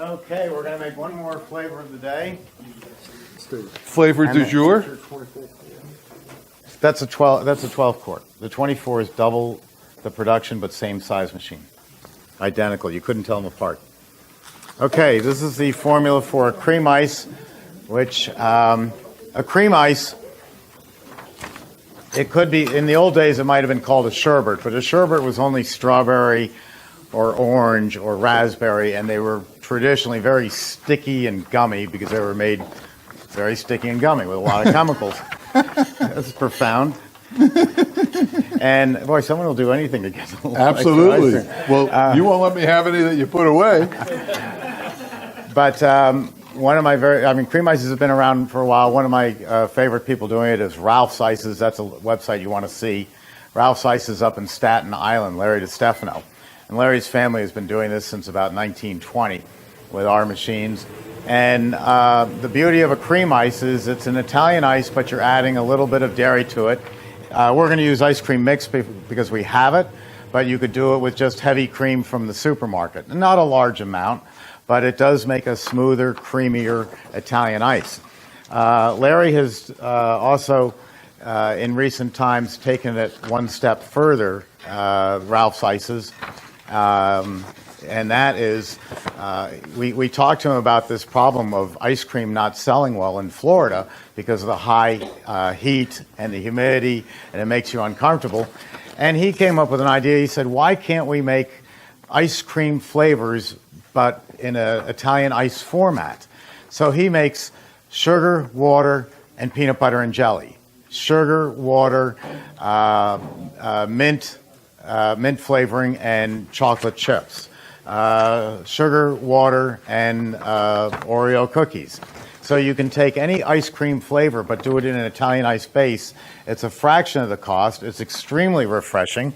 Okay, we're going to make one more flavor of the day. Flavor du jour? That's a 12 quart. The 24 is double the production, but same size machine. Identical. You couldn't tell them apart. Okay, this is the formula for a cream ice, which a cream ice, it could be, in the old days it might have been called a sherbet, but a sherbet was only strawberry or orange or raspberry, and they were traditionally very sticky and gummy because they were made very sticky and gummy with a lot of chemicals. That's profound. And boy, someone will do anything to get a little Absolutely. extra ice. Well, you won't let me have any that you put away. But one of my cream ices has been around for a while. One of my favorite people doing it is Ralph's Ices. That's a website you want to see. Ralph's Ices up in Staten Island, Larry DiStefano. And Larry's family has been doing this since about 1920 with our machines. And the beauty of a cream ice is it's an Italian ice, but you're adding a little bit of dairy to it. We're going to use ice cream mix because we have it, but you could do it with just heavy cream from the supermarket. Not a large amount, but it does make a smoother, creamier Italian ice. Larry has also, in recent times, taken it one step further, Ralph's Ices. And that is, we talked to him about this problem of ice cream not selling well in Florida because of the high heat and the humidity, and it makes you uncomfortable. And he came up with an idea. He said, why can't we make ice cream flavors but in an Italian ice format? So he makes sugar, water, and peanut butter and jelly. Sugar, water, mint flavoring, and chocolate chips. Sugar, water, and Oreo cookies. So you can take any ice cream flavor but do it in an Italian ice base. It's a fraction of the cost. It's extremely refreshing.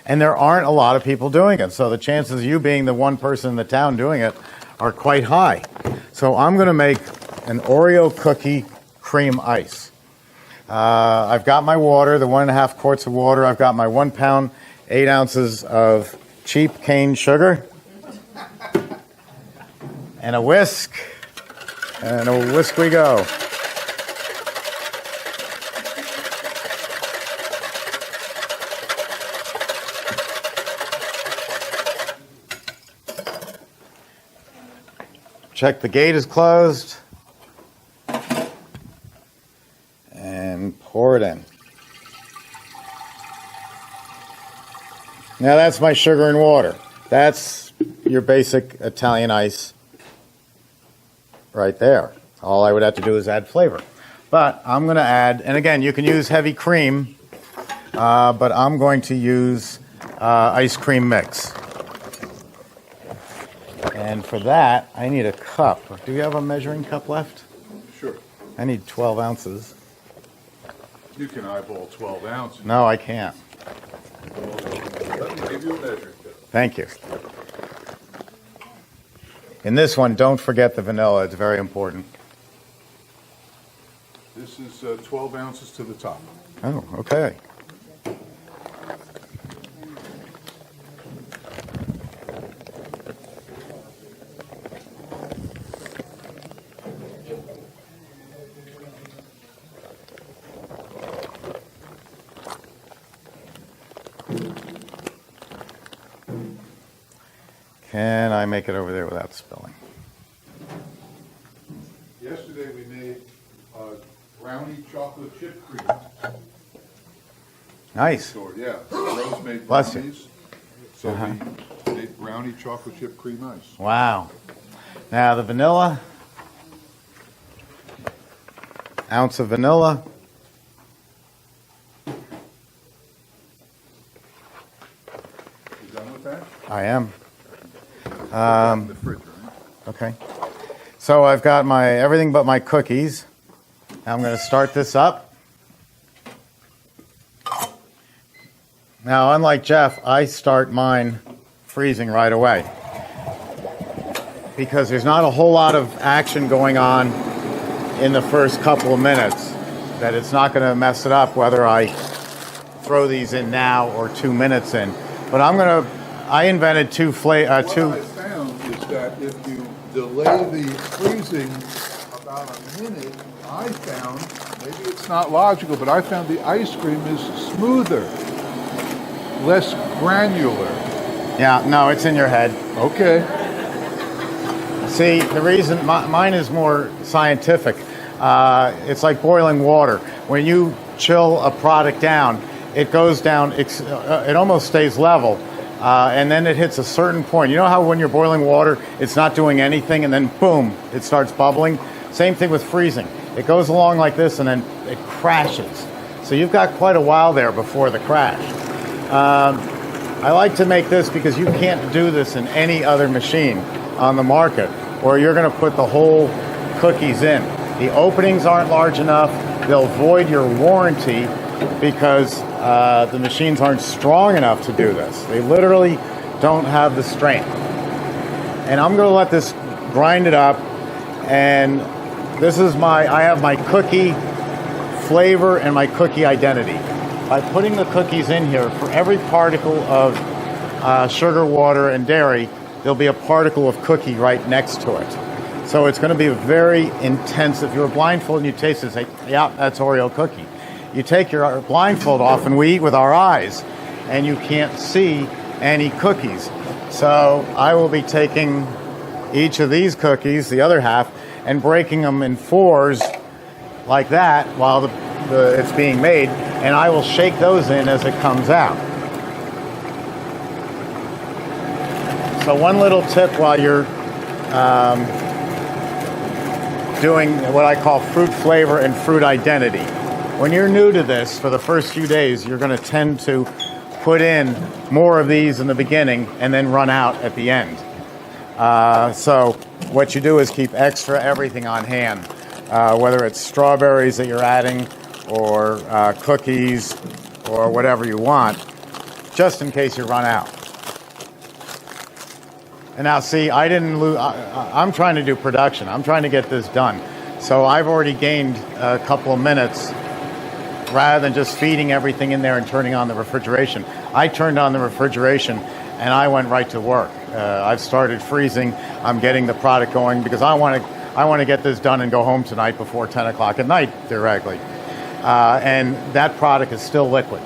And there aren't a lot of people doing it. So the chances of you being the one person in the town doing it are quite high. So I'm going to make an Oreo cookie cream ice. I've got my water, the 1.5 quarts of water. I've got my 1 pound, 8 ounces of cheap cane sugar. And a whisk. And a whisk we go. Check the gate is closed. And pour it in. Now that's my sugar and water. That's your basic Italian ice right there. All I would have to do is add flavor. But I'm going to add, and again, you can use heavy cream, but I'm going to use ice cream mix. And for that, I need a cup. Do you have a measuring cup left? Sure. I need 12 ounces. You can eyeball 12 ounces. No, I can't. Let me give you a measuring cup. Thank you. In this one, don't forget the vanilla. It's very important. This is 12 ounces to the top. Oh, okay. Can I make it over there without spilling? Yesterday we made brownie chocolate chip cream. Nice. So, yeah, Rose made Bless you. brownies. So we made brownie chocolate chip cream ice. Wow. Now the vanilla. Ounce of vanilla. You done with that? I am. In the fridge, right? Okay. So I've got my everything but my cookies. Now I'm going to start this up. Now, unlike Jeff, I start mine freezing right away. because there's not a whole lot of action going on in the first couple of minutes, that it's not going to mess it up whether I throw these in now or 2 minutes in. But I invented two. What I found is that if you delay the freezing about a minute, I found, maybe it's not logical, but I found the ice cream is smoother, less granular. Yeah, no, it's in your head. Okay. See, the reason mine is more scientific. It's like boiling water. When you chill a product down, it goes down, it almost stays level, and then it hits a certain point. You know how when you're boiling water, it's not doing anything, and then boom, it starts bubbling? Same thing with freezing. It goes along like this, and then it crashes. So you've got quite a while there before the crash. I like to make this because you can't do this in any other machine on the market, or you're going to put the whole cookies in. The openings aren't large enough. They'll void your warranty because the machines aren't strong enough to do this. They literally don't have the strength. And I'm going to let this grind it up. And this is I have my cookie flavor and my cookie identity. By putting the cookies in here, for every particle of sugar, water, and dairy, there'll be a particle of cookie right next to it. So it's going to be very intense. If you're blindfolded and you taste it, say, yeah, that's Oreo cookie. You take your blindfold off and we eat with our eyes, and you can't see any cookies. So I will be taking each of these cookies, the other half, and breaking them in fours like that while it's being made, and I will shake those in as it comes out. So one little tip while you're doing what I call fruit flavor and fruit identity. When you're new to this, for the first few days, you're going to tend to put in more of these in the beginning and then run out at the end. So what you do is keep extra everything on hand, whether it's strawberries that you're adding or cookies or whatever you want, just in case you run out. And now see, I didn't lose, I'm trying to do production. I'm trying to get this done. So I've already gained a couple of minutes rather than just feeding everything in there and turning on the refrigeration. I turned on the refrigeration and I went right to work. I've started freezing. I'm getting the product going because I want to get this done and go home tonight before 10 o'clock at night, theoretically. And that product is still liquid.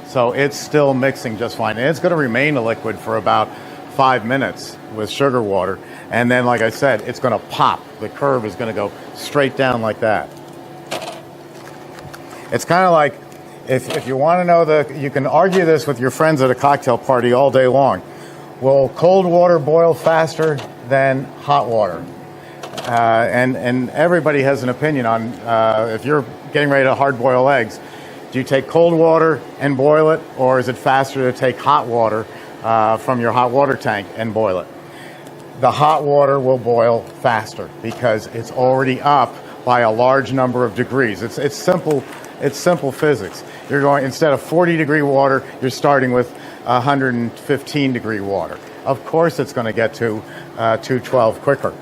So it's still mixing just fine. And it's going to remain a liquid for about 5 minutes with sugar water. And then, like I said, it's going to pop. The curve is going to go straight down like that. It's kind of like, if you want to know you can argue this with your friends at a cocktail party all day long. Will cold water boil faster than hot water? And everybody has an opinion on if you're getting ready to hard boil eggs, do you take cold water and boil it, or is it faster to take hot water from your hot water tank and boil it? The hot water will boil faster because it's already up by a large number of degrees. It's simple. It's simple physics. You're going, instead of 40-degree water, you're starting with 115-degree water. Of course it's going to get to 212 quicker.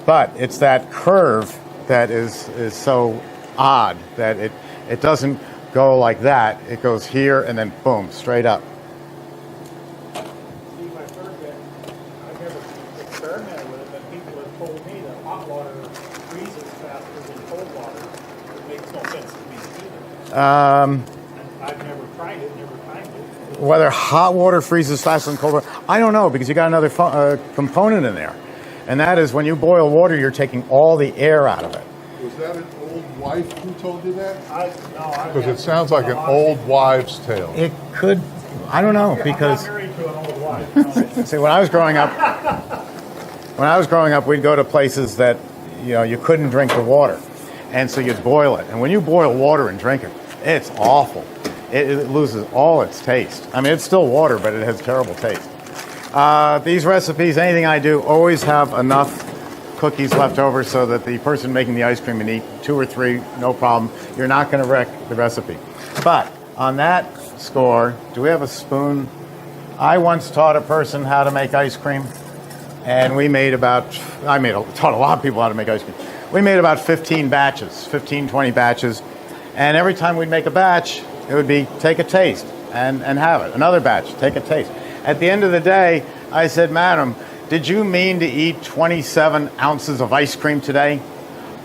But it's that curve that is so odd that it doesn't go like that. It goes here and then boom, straight up. See, I've heard that, I've never experimented with it, but people have told me that hot water freezes faster than cold water. It makes no sense to me either. I've never tried it, never timed it. Whether hot water freezes faster than cold water, I don't know, because you got another component in there. And that is when you boil water, you're taking all the air out of it. Was that an old wife who told you that? No, Because it sounds like an old wives' tale. It could, I don't know, because I'm not married to an old wife. No. see, when I was growing up, we'd go to places that, you couldn't drink the water. And so you'd boil it. And when you boil water and drink it, it's awful. It loses all its taste. I mean, it's still water, but it has terrible taste. These recipes, anything I do, always have enough cookies left over so that the person making the ice cream can eat 2 or 3, no problem. You're not going to wreck the recipe. But on that score, do we have a spoon? I once taught a person how to make ice cream, And we made taught a lot of people how to make ice cream. We made about 15 batches, 15, 20 batches. And every time we'd make a batch, it would be take a taste and have it. Another batch, take a taste. At the end of the day, I said, "Madam, did you mean to eat 27 ounces of ice cream today?"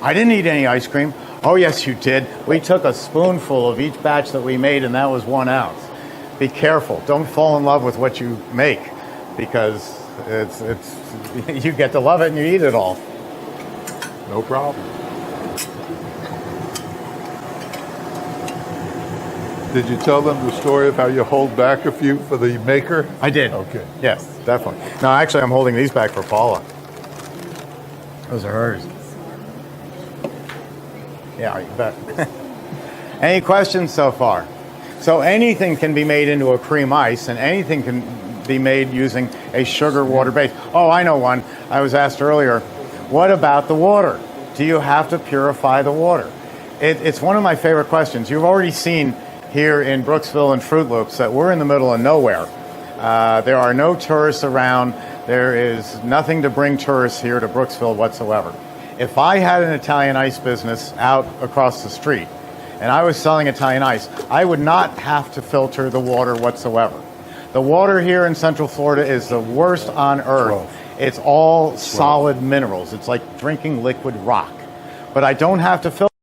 "I didn't eat any ice cream." "Oh, yes, you did. We took a spoonful of each batch that we made, and that was 1 ounce. Be careful. Don't fall in love with what you make, because it's you get to love it and you eat it all." No problem. Did you tell them the story of how you hold back a few for the maker? I did. Okay. Yes, definitely. No, actually, I'm holding these back for Paula. Those are hers. Yeah, you bet. Any questions so far? So anything can be made into a cream ice, and anything can be made using a sugar water base. Oh, I know one. I was asked earlier, what about the water? Do you have to purify the water? It's one of my favorite questions. You've already seen here in Brooksville and Fruit Loops that we're in the middle of nowhere. There are no tourists around. There is nothing to bring tourists here to Brooksville whatsoever. If I had an Italian ice business out across the street and I was selling Italian ice, I would not have to filter the water whatsoever. The water here in Central Florida is the worst on earth. It's all solid minerals. It's like drinking liquid rock. But I don't have to filter.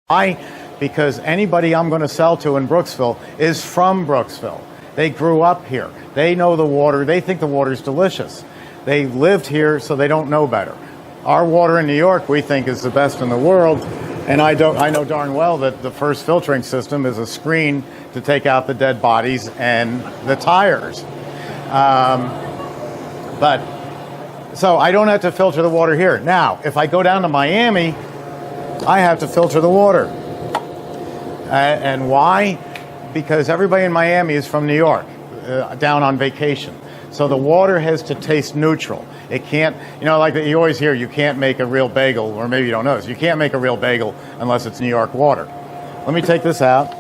Why? Because anybody I'm going to sell to in Brooksville is from Brooksville. They grew up here. They know the water. They think the water's delicious. They lived here, so they don't know better. Our water in New York, we think, is the best in the world. And I know darn well that the first filtering system is a screen to take out the dead bodies and the tires. So I don't have to filter the water here. Now, if I go down to Miami, I have to filter the water. And why? Because everybody in Miami is from New York, down on vacation. So the water has to taste neutral. It can't, like you always hear, you can't make a real bagel, or maybe you don't know this, you can't make a real bagel unless it's New York water. Let me take this out.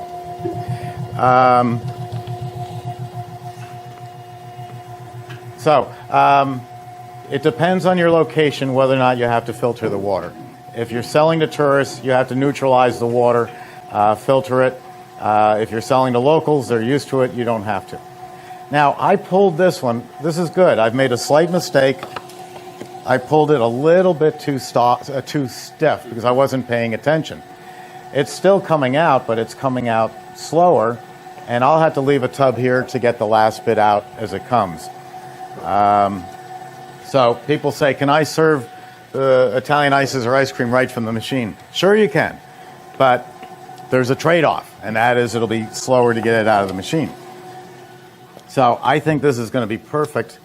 It depends on your location whether or not you have to filter the water. If you're selling to tourists, you have to neutralize the water, filter it. If you're selling to locals, they're used to it, you don't have to. Now, I pulled this one. This is good. I've made a slight mistake. I pulled it a little bit too stiff because I wasn't paying attention. It's still coming out, but it's coming out slower, and I'll have to leave a tub here to get the last bit out as it comes. So people say, can I serve Italian ices or ice cream right from the machine? Sure you can, but there's a trade-off, and that is it'll be slower to get it out of the machine. So I think this is going to be perfect.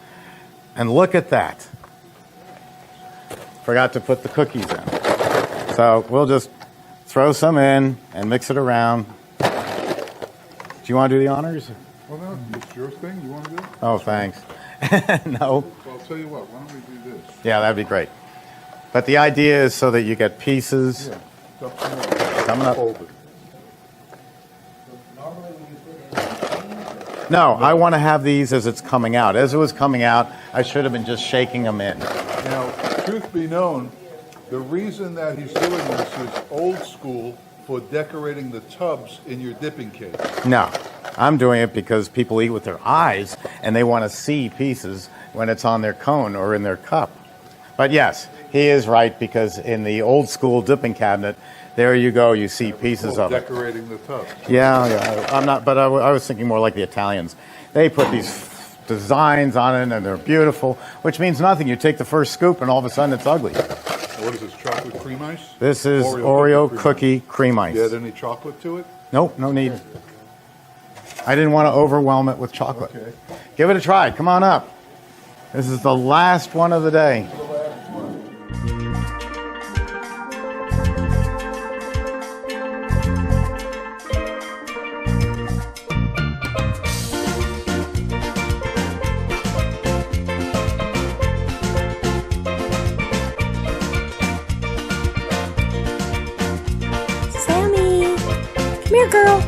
And look at that. Forgot to put the cookies in. So we'll just throw some in and mix it around. Do you want to do the honors? Well, no, it's your thing. You want to do it? Oh, thanks. No. Well, I'll tell you what. Why don't we do this? Yeah, that'd be great. But the idea is so that you get pieces. Yeah. Coming up. Fold it. No, I want to have these as it's coming out. As it was coming out, I should have been just shaking them in. Now, truth be known, the reason that he's doing this is old school for decorating the tubs in your dipping cake. No, I'm doing it because people eat with their eyes and they want to see pieces when it's on their cone or in their cup. But yes, he is right, because in the old school dipping cabinet, there you go, you see pieces of it. Decorating the tub. Yeah, I'm not, but I was thinking more like the Italians. They put these designs on it and they're beautiful, which means nothing. You take the first scoop and all of a sudden it's ugly. What is this, chocolate cream ice? This is Oreo cookie cream ice. You add any chocolate to it? Nope, no need. I didn't want to overwhelm it with chocolate. Okay. Give it a try. Come on up. This is the last one of the day. Sammy, come here, girl.